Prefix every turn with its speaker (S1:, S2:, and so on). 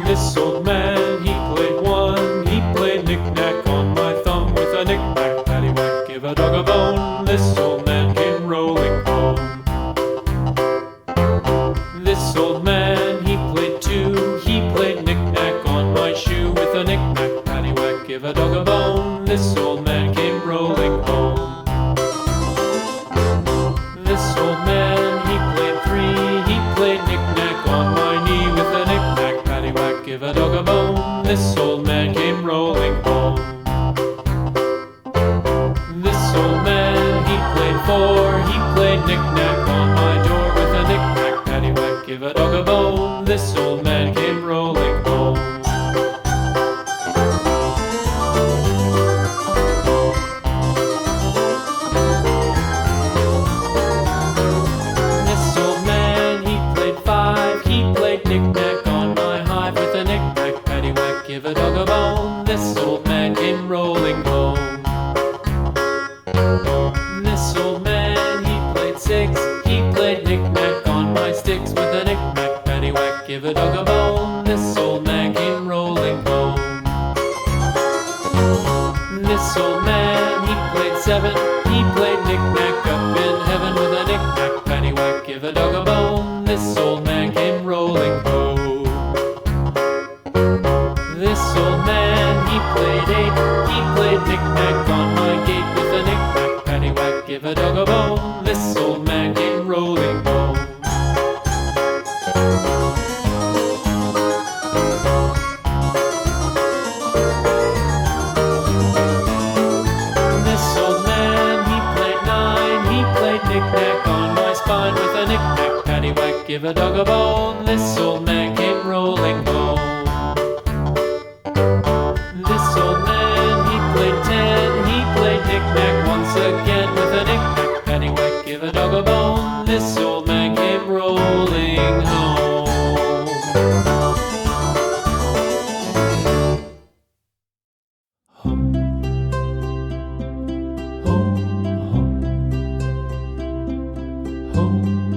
S1: This old man, he played one. He played knick-knack on my thumb with a knick-knack, paddywhack, give a dog a bone. This old man came rolling home. This old man, he played two. He played knick-knack on my shoe with a knick-knack, paddywhack, give a dog a bone. This old man came rolling home. This old man, he played three. He played knick-knack on my knee with a knick-knack, paddywhack, give a dog a bone. This old man came rolling home. This old man, he played four. He played knick-knack on my door with a knick-knack, paddywhack, give a dog a bone. This old man came rolling home. This old man, he played five. He played knick-knack on my hive with a knick-knack, paddywhack, give a dog a bone. This old man came rolling home. This old man, he played six. He played knick-knack on my sticks with a knick-knack, paddywhack, give a dog a bone. This old man came rolling home. This old man, he played seven. He played knick-knack up in heaven with a knick-knack, paddywhack, give a dog a bone. This old man came rolling home. This old man, he played eight. He played knick-knack on my gate with a knick-knack, paddywhack, give a dog a bone. This old man came rolling home. This old man, he played nine. He played knick-knack on my spine with a knick-knack, paddywhack, give a dog a bone. This old man came rolling home. This old man, he played ten. He played knick-knack once again with a knick-knack, paddywhack, give a dog a bone. This old man came rolling home. Hum, hum, hum, hum.